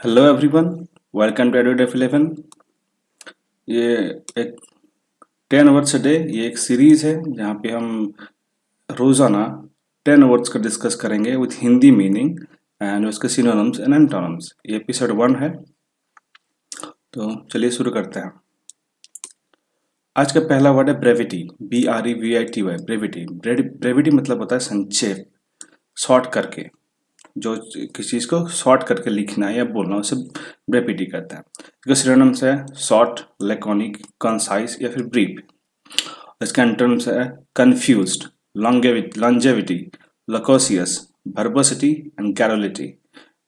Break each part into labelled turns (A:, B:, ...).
A: Hello everyone, welcome to Edudef 11। ये एक 10 words a day ये एक सीरीज है जहाँ पे हम रोज़ाना 10 वर्ड्स का डिस्कस करेंगे विथ हिंदी मीनिंग एंड उसके सिनोनिम्स एंड एंटोनिम्स। ये एपिसोड 1 है, तो चलिए शुरू करते हैं। आज का पहला वर्ड है ब्रेविटी, BREVITY। ब्रेविटी मतलब होता है संक्षेप, शॉर्ट करके। जो किसी चीज़ को शॉर्ट करके लिखना या बोलना उसे ब्रेविटी कहते हैं। इसका सिनोनिम्स है शॉर्ट, लैकोनिक, कंसाइज या फिर ब्रीफ। इसका एंटोनिम्स है कंफ्यूज्ड, लॉन्जेविटी, लोकोसियस, वर्बोसिटी एंड गैरोलिटी।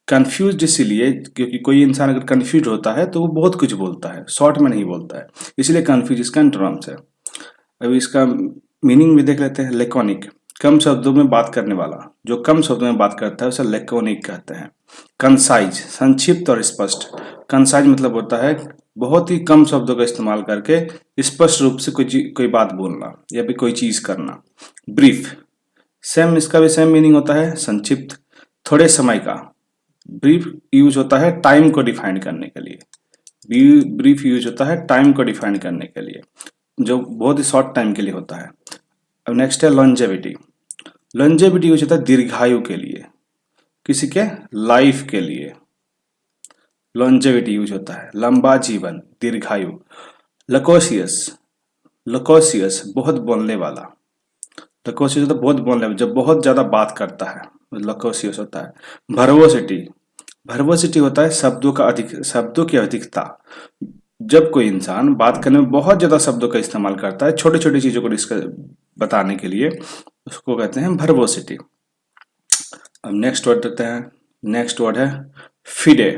A: कंफ्यूज्ड इसीलिए क्योंकि कोई इंसान अगर कंफ्यूज होता है तो वो बहुत कुछ बोलता है, शॉर्ट में नहीं बोलता है, इसलिए कंफ्यूज इसका एंटोनिम्स है। अभी इसका मीनिंग भी देख लेते हैं। लेकोनिक, कम शब्दों में बात करने वाला, जो कम शब्दों में बात करता है उसे लेकोनिक कहते हैं। कंसाइज, संक्षिप्त और स्पष्ट। कंसाइज मतलब होता है बहुत ही कम शब्दों का इस्तेमाल करके स्पष्ट रूप से कोई बात बोलना या फिर कोई चीज करना। ब्रीफ, सेम इसका भी सेम मीनिंग होता है, संक्षिप्त, थोड़े समय का। ब्रीफ यूज होता है टाइम को डिफाइन करने के लिए। ब्रीफ यूज होता है टाइम को डिफाइन करने के लिए, जो बहुत ही शॉर्ट टाइम के लिए होता है। अब नेक्स्ट है लॉन्जेविटी। लॉन्जेविटी यूज होता है दीर्घायु के लिए, किसी के लाइफ के लिए लॉन्जेविटी यूज होता है, लंबा जीवन, दीर्घायु। लकोसियस, लकोसियस बहुत बोलने वाला। लकोसियस होता है बहुत बोलने वाला, जब बहुत ज्यादा बात करता है लकोसियस होता है। भर्वोसिटी, भर्वोसिटी होता है शब्दों की अधिकता। जब कोई इंसान बात करने में बहुत ज्यादा शब्दों का इस्तेमाल करता है छोटी छोटी चीजों को डिस्कस बताने के लिए, उसको कहते हैं भर्वोसिटी। अब नेक्स्ट वर्ड देखते हैं। नेक्स्ट वर्ड है फिडे,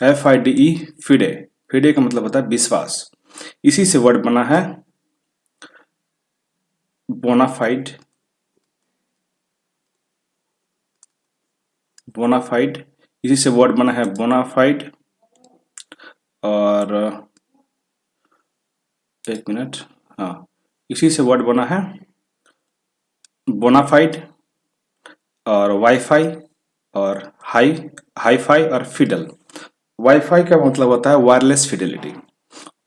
A: FIDE, फिडे। फिडे का मतलब होता है विश्वास। इसी से वर्ड बना है बोनाफाइड, बोनाफाइड। इसी से वर्ड बना है बोनाफाइड। और एक मिनट, हाँ, इसी से वर्ड बना है बोनाफाइड और वाईफाई और हाईफाई और फिडल। वाईफाई का मतलब होता है वायरलेस फिडेलिटी,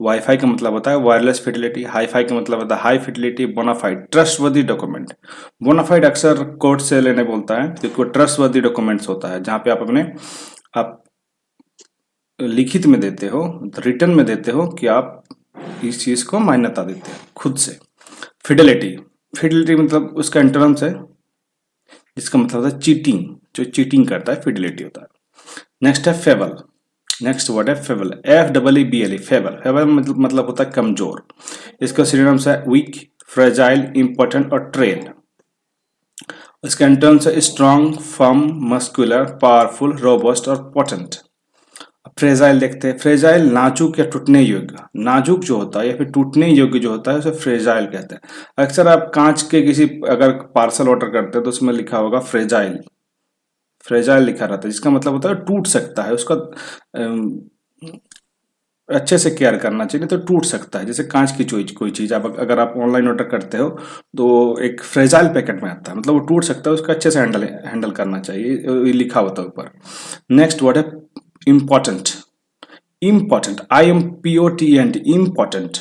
A: वाईफाई का मतलब होता है वायरलेस फिडेलिटी, हाईफाई का मतलब होता है high fidelity, bonafide trustworthy document. Bonafide अक्सर कोर्ट से लेने बोलता है क्योंकि ट्रस्टवर्दी डॉक्यूमेंट्स होता है जहां पे आप लिखित में देते हो, रिटर्न में देते हो कि आप इस चीज को मान्यता देते हैं खुद से। फिडेलिटी, फिडेलिटी मतलब उसका एंटोनिम्स है जिसका मतलब होता है चीटिंग, जो चीटिंग करता है फिडेलिटी होता है। नेक्स्ट है फेबल। नेक्स्ट वर्ड है फेबल, FEEBLE, फेबल। फेबल मतलब होता है कमजोर। इसका सिनोनिम्स है वीक, फ्रेजाइल, इंपॉर्टेंट और ट्रेल। इसका एंटोनिम्स है strong, firm, muscular, powerful, robust और पोटेंट। फ्रेजाइल देखते हैं। फ्रेजाइल नाजुक या टूटने योग्य, नाजुक जो होता है या फिर टूटने योग्य जो होता है उसे फ्रेजाइल कहते हैं। अक्सर आप कांच के किसी अगर पार्सल ऑर्डर करते हैं तो उसमें लिखा होगा फ्रेजाइल, फ्रेजाइल लिखा रहता है जिसका मतलब होता है टूट सकता है, उसका अच्छे से केयर करना चाहिए, तो टूट सकता है। जैसे कांच की कोई चीज आप अगर आप ऑनलाइन ऑर्डर करते हो तो एक फ्रेजाइल पैकेट में आता है, मतलब वो टूट सकता है, उसका अच्छे से हैंडल करना चाहिए, ये लिखा होता है ऊपर। नेक्स्ट वर्ड है important. Important, IMPORTENT, important.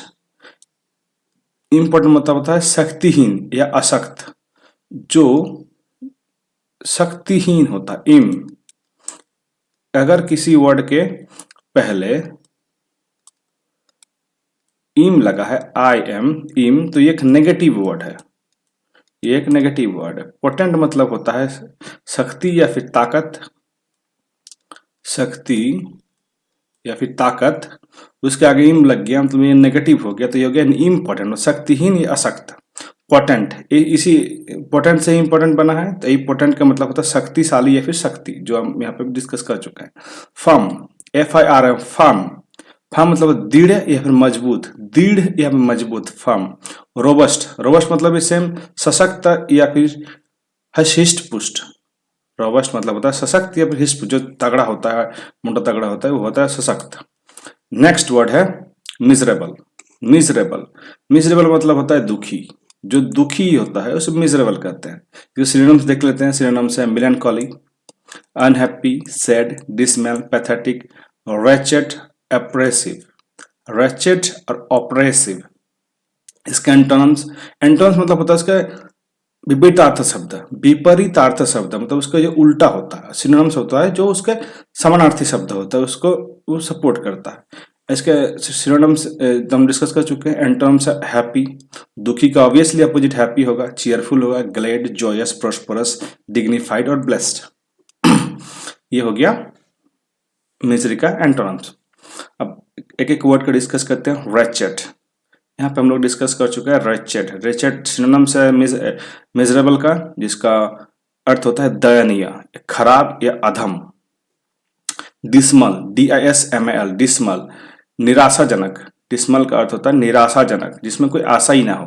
A: Important मतलब होता है शक्तिहीन या अशक्त, जो शक्तिहीन होता है। अगर किसी वर्ड के पहले इम लगा है, इम, तो ये एक नेगेटिव वर्ड है, ये एक नेगेटिव वर्ड है। पोटेंट मतलब होता है शक्ति या फिर ताकत, शक्ति या फिर ताकत। उसके आगे इम लग गया मतलब ये नेगेटिव हो गया, तो ये हो गया इम्पोर्टेंट, शक्तिहीन या अशक्त। पोटेंट, इसी पोटेंट से इंपॉर्टेंट बना है, तो ये पोटेंट का मतलब होता है शक्तिशाली या फिर शक्ति, जो हम यहाँ पे डिस्कस कर चुके हैं। Firm, FIRM, firm. फर्म मतलब दृढ़ या फिर मजबूत, दृढ़ या फिर मजबूत, फर्म। रोबस्ट, रोबस्ट मतलब सेम सशक्त या फिर हृष्ट पुष्ट। रोबस्ट मतलब होता है सशक्त या फिर हृष्ट पुष्ट, जो तगड़ा होता है, मोटा तगड़ा होता है, वो होता है सशक्त। नेक्स्ट वर्ड है मिजरेबल। मिजरेबल, मिजरेबल मतलब होता है दुखी, जो दुखी होता है उसे मिजरेबल कहते हैं। जो सिनोनिम्स देख लेते हैं। सिनोनिम्स है melancholy, unhappy, sad, dismal, pathetic, wretched, oppressive। wretched और oppressive इसके एंटोनम्स, एंटोनम्स मतलब होता है इसका विपरीतार्थ शब्द, विपरीतार्थ शब्द मतलब उसका जो उल्टा होता है। सिनोनिम्स होता है जो उसके समानार्थी शब्द होता है, उसको वो सपोर्ट करता है। इसके सिनोनिम्स हम डिस्कस कर चुके हैं। एंटोनिम्स है हैप्पी, दुखी का ऑब्वियसली अपोजिट हैप्पी होगा, चीयरफुल होगा, ग्लैड, जॉयस, प्रॉस्परस, डिग्निफाइड और ब्लेस्ड। ये हो गया मिजरी का एंटोनिम्स। अब एक एक वर्ड का डिस्कस करते हैं। रेचेड, यहाँ पे हम लोग डिस्कस कर चुके हैं रेचेड। रेचेड सिनोनिम्स है मिजरेबल का, जिसका अर्थ होता है दयनीय, खराब या अधम। डिसमल, DISMAL, डिसमल, निराशाजनक। डिसमल का अर्थ होता है निराशाजनक, जिसमें कोई आशा ही ना हो।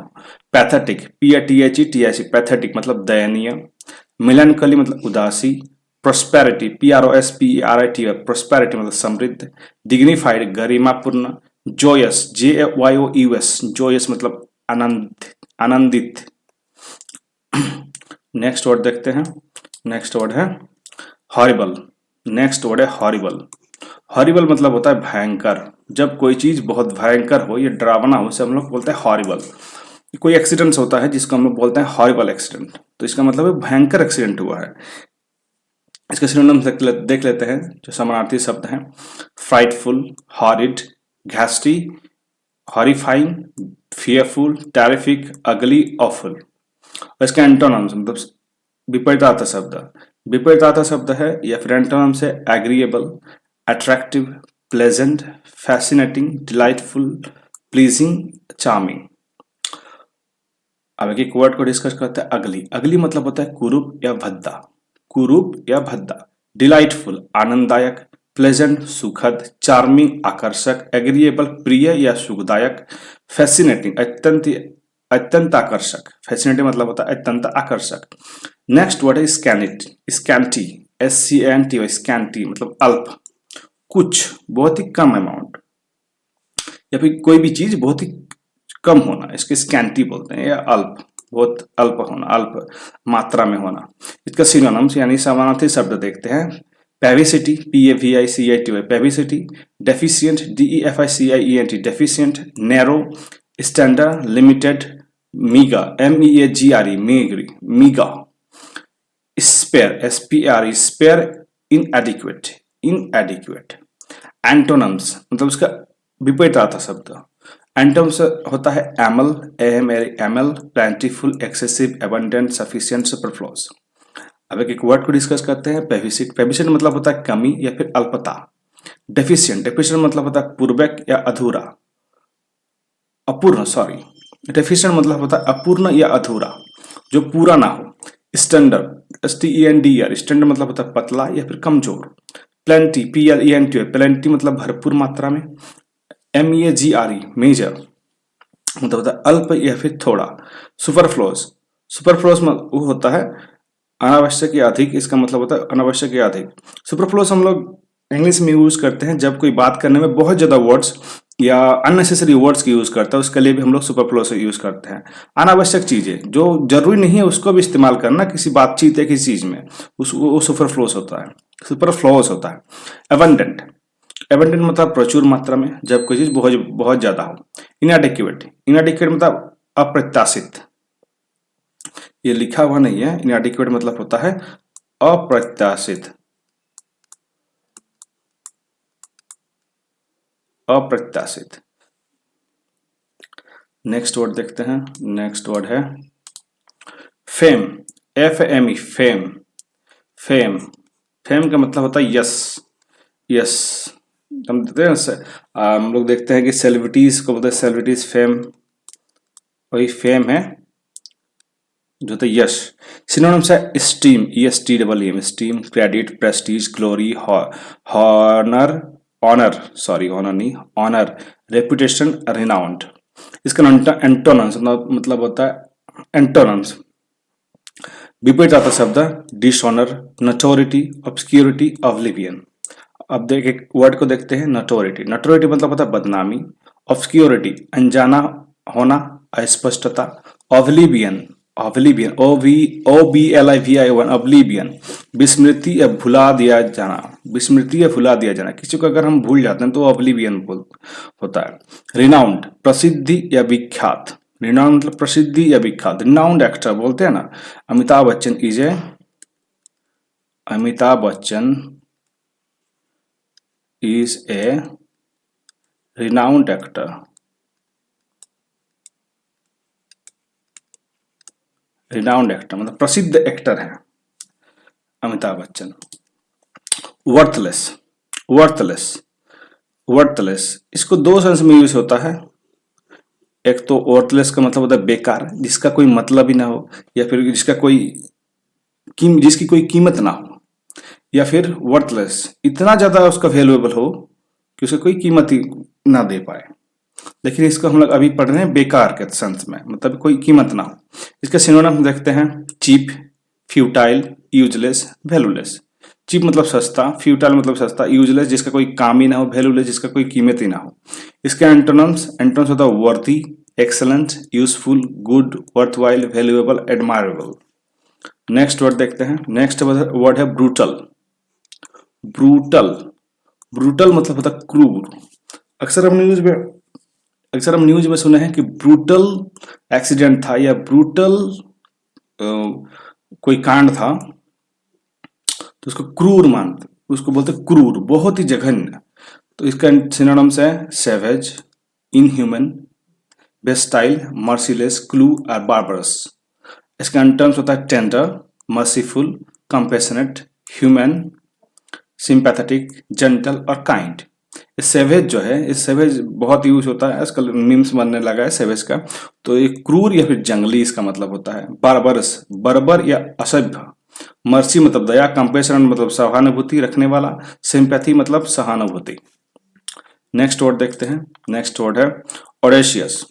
A: पैथेटिक, PATHETIC, पैथेटिक मतलब दयनीय। मिलनकली मतलब उदासी। प्रोस्पेरिटी, PROSPERITY, प्रोस्पेरिटी मतलब समृद्ध। डिग्निफाइड, गरिमापूर्ण। जोयस, JOYOUS, जोयस मतलब आनंद, आनंदित। नेक्स्ट वर्ड देखते हैं। नेक्स्ट वर्ड है हॉरिबल। नेक्स्ट वर्ड है हॉरिबल। हॉरिबल मतलब होता है भयंकर। जब कोई चीज बहुत भयंकर हो या डरावना हो, उसे हम लोग बोलते हैं हॉरिबल। कोई एक्सीडेंट होता है जिसको हम लोग बोलते हैं हॉरिबल एक्सीडेंट, तो इसका मतलब है भयंकर एक्सीडेंट हुआ है। इसके सिनोनिम्स देख लेते हैं जो समानार्थी शब्द हैं। फ्राइटफुल, हॉरिड, घैस्टी, horrifying, fearful, terrific, ugly, awful. इसके एंटोनिम्स मतलब विपरीतार्थ शब्द, विपरीतार्थ शब्द है या फिर एंटोनिम्स है agreeable, attractive, pleasant, fascinating, delightful, pleasing, charming. अब एक वर्ड को डिस्कस करते हैं। अगली, अगली मतलब होता है कुरूप या भद्दा, कुरूप या भद्दा। डिलाइटफुल आनंददायक, प्लेजेंट सुखद, चार्मिंग आकर्षक, एग्रीएबल प्रिय या सुखदायक, फैसिनेटिंग अत्यंत अत्यंत आकर्षक। फैसिनेटिंग मतलब होता है अत्यंत आकर्षक। नेक्स्ट वर्ड है स्कैनिट, स्कैंटी, SCANT, स्कैंटी मतलब अल्प, कुछ, बहुत ही कम अमाउंट, या फिर कोई भी चीज बहुत ही कम होना, इसके स्कैंटी बोलते हैं, या अल्प, बहुत अल्प होना, अल्प मात्रा में होना। इसका सिनोनिम्स यानी समानार्थी शब्द देखते हैं। Paucity, PAVICITY, paucity. Deficient, DEFICIENT, deficient. Narrow, standard, limited, meagre, MEAGRE, meagre, meagre. Spare, SPRE, spare, inadequate, inadequate. Antonyms मतलब उसका विपरीतार्थ शब्द। एंटोनम्स होता है ample, AML, plentiful, excessive, abundant, sufficient, superfluous. अब एक वर्ड को डिस्कस करते हैं। पेविसिट, पेविसिट मतलब होता है कमी या फिर अल्पता। डेफिशिएंट, डेफिशिएंट मतलब होता है पूर्वक या अधूरा, अपूर्ण, सॉरी। डेफिशिएंट मतलब होता है अपूर्ण या अधूरा, जो पूरा ना हो। स्टैंडर्ड, STENDR, स्टैंडर्ड मतलब होता है पतला या फिर कमजोर। प्लेंटी, PLENT, प्लेंटी मतलब भरपूर मात्रा में। MEAGRE, मेजर मतलब होता है अल्प या फिर थोड़ा। सुपरफ्लोस, सुपरफ्लोस वो होता है अनावश्यक या अधिक, इसका मतलब होता है अनावश्यक या अधिक। सुपरफ्लोस हम लोग इंग्लिश में यूज करते हैं जब कोई बात करने में बहुत ज्यादा वर्ड्स या अननेसेसरी वर्ड्स की यूज करता है, उसके लिए भी हम लोग सुपरफ्लोस यूज करते हैं। अनावश्यक चीजें जो जरूरी नहीं है उसको भी इस्तेमाल करना किसी बातचीत या किसी चीज में, वो सुपरफ्लोस होता है, सुपरफ्लोस होता है। एबंडेंट, एबंडेंट मतलब प्रचुर मात्रा में, जब कोई चीज बहुत बहुत ज्यादा हो। इनएडिक्वेट, इनएडिक्वेट मतलब अप्रत्याशित, ये लिखा हुआ नहीं है। इनएडिक्वेट मतलब होता है अप्रत्याशित, अप्रत्याशित। नेक्स्ट वर्ड देखते हैं। नेक्स्ट वर्ड है fame, FAME, fame, fame, fame का मतलब होता है यश, यश। हम देखते हैं हम लोग देखते हैं कि सेलिब्रिटीज को बोलते हैं सेलिब्रिटीज फेम, वही फेम है जो तो यश। सिनोनिम्स है esteem, ESTEEM, esteem, credit, prestige, glory, honour, honour, sorry honour नहीं, ऑनर, रेपुटेशन, रिनाउंड। इसका एंटोनम्स मतलब होता है एंटोनम्स विपरीत शब्द डिसऑनर, नटोरिटी, ऑब्सक्यूरिटी, ऑब्लिवियन। अब देख एक वर्ड को देखते हैं। नटोरिटी, नटोरिटी मतलब होता है बदनामी। ऑब्सक्यूरिटी अनजाना होना, अस्पष्टता। ऑब्लिवियन ऑब्लिवियन, OBLIVION, ऑब्लिवियन, विस्मृति या भुला दिया जाना, विस्मृति या भुला दिया जाना, किसी को अगर हम भूल जाते हैं तो ऑब्लिवियन होता है। रिनाउंड, प्रसिद्धि या विख्यात, रिनाउंड मतलब प्रसिद्धि या विख्यात। रिनाउंड एक्टर बोलते हैं ना, Amitabh Bachchan is a renowned actor, renowned actor मतलब प्रसिद्ध एक्टर है Amitabh Bachchan. Worthless, worthless, worthless, इसको दो सेंस में यूज होता है। एक तो वर्थलेस का मतलब होता है बेकार, जिसका कोई मतलब ही ना हो, या फिर जिसकी कोई कीमत ना हो, या फिर वर्थलेस इतना ज्यादा उसका वैल्यूएबल हो कि उसे कोई कीमत ही ना दे पाए। लेकिन इसको हम लोग अभी पढ़ रहे हैं बेकार के सेंस में, मतलब कोई कीमत ना हो। इसके सिनोनिम देखते हैं, cheap, futile, useless, valueless. Cheap मतलब सस्ता, फ्यूटाइल मतलब सस्ता, यूजलेस जिसका कोई काम ही ना हो, वैल्यूलेस जिसका कोई कीमत ही ना हो। इसके एंटोनिम्स होता है वर्दी, excellent, useful, good, worthwhile, valuable, admirable. Next word देखते हैं। नेक्स्ट वर्ड है ब्रूटल। ब्रूटल, ब्रूटल मतलब होता है क्रूर। अक्सर हम न्यूज में सुने हैं कि ब्रूटल एक्सीडेंट था या ब्रूटल कोई कांड था, तो उसको क्रूर मानते, उसको बोलते क्रूर, बहुत ही जघन्य। तो इसका सिनोनिम्स है savage, inhuman, Bastille, merciless, clue और बार्बरस। इसका टर्म्स होता है tender, merciful, compassionate, human, sympathetic, gentle और काइंड। सेवेज जो है, इस सेवेज बहुत यूज होता है आजकल, मीम्स बनने लगा है सेवेज का। तो ये क्रूर या फिर जंगली इसका मतलब होता है। बारबरस, बर्बर या असभ्य। मर्सी मतलब दया, कंपेशन मतलब सहानुभूति रखने वाला, सिंपैथी मतलब सहानुभूति। नेक्स्ट वर्ड देखते हैं। नेक्स्ट वर्ड है ऑडेशियस।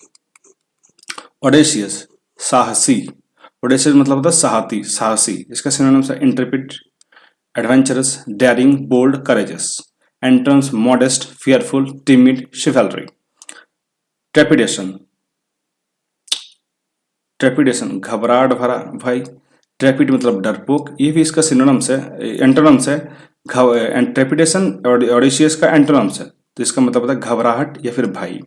A: ऑडेशियस साहसी, ऑडेशियस मतलब होता है साहसी, साहसी। इसका सिनोनिम्स है intrepid, adventurous, daring, bold, courageous. Antonyms modest, fearful, timid, chivalry. Trepidation, trepidation घबराहट भरा भय। ट्रेपिड मतलब डरपोक, ये भी इसका सिनोनिम्स है, एंटोनिम्स है। ट्रेपिडेशन ऑडिशियस का एंटोनिम्स है, तो इसका मतलब होता है घबराहट या फिर भय।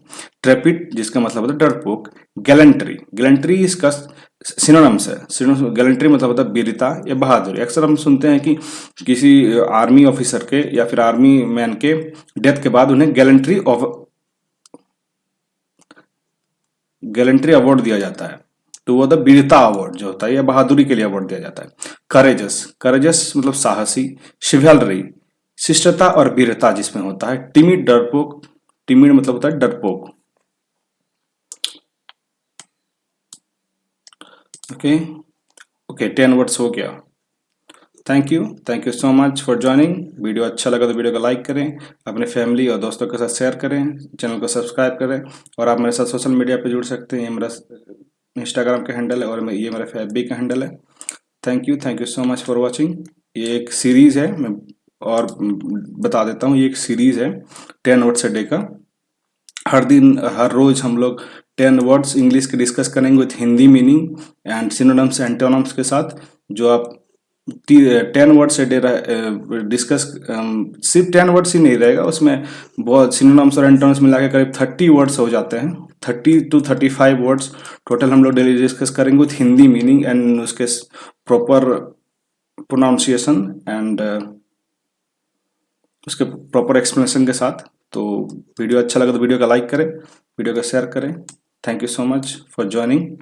A: ट्रेपिड जिसका मतलब होता है डरपोक। गैलेंट्री, गैलेंट्री इसका सिनोनिम्स है। सिनोनिम्स गैलेंट्री मतलब होता है वीरता या बहादुरी। अक्सर हम सुनते हैं कि किसी आर्मी ऑफिसर के या फिर आर्मी मैन के डेथ के बाद उन्हें गैलेंट्री अवार्ड दिया जाता है, तो वो वीरता अवार्ड जो होता है या बहादुरी के लिए अवार्ड दिया जाता है। करेजस, करेजस मतलब साहसी। शिवलरी शिष्टता और वीरता जिसमें होता है। टिमिड, डरपोक, टिमिड मतलब होता है डरपोक। ओके ओके, 10 वर्ड्स हो गया। Thank you so much for joining. Video अच्छा लगा तो वीडियो को लाइक करें, अपने फैमिली और दोस्तों के साथ शेयर करें, चैनल को सब्सक्राइब करें, और आप मेरे साथ सोशल मीडिया पे जुड़ सकते हैं। ये मेरा इंस्टाग्राम का हैंडल है और ये मेरा FB का हैंडल है। Thank you so much for watching. ये एक सीरीज़ है, मैं और बता देता हूँ, ये एक सीरीज़ है 10 वर्ड्स अ डे का। हर दिन हर रोज हम लोग 10 वर्ड्स इंग्लिश के डिस्कस करेंगे with Hindi meaning and synonyms antonyms के साथ। जो आप 10 वर्ड्स ए डे डिस्कस, सिर्फ 10 वर्ड्स ही नहीं रहेगा, उसमें बहुत सिनोनिम्स और एंटोनिम्स मिला के करीब 30 वर्ड्स हो जाते हैं। 30 to 35 वर्ड्स टोटल हम लोग डेली डिस्कस करेंगे विथ हिंदी मीनिंग एंड उसके प्रॉपर प्रोनाउंसिएशन एंड उसके प्रॉपर एक्सप्लेनेशन के साथ। तो वीडियो अच्छा लगा तो वीडियो का लाइक करें, वीडियो का शेयर करें। Thank you so much for joining.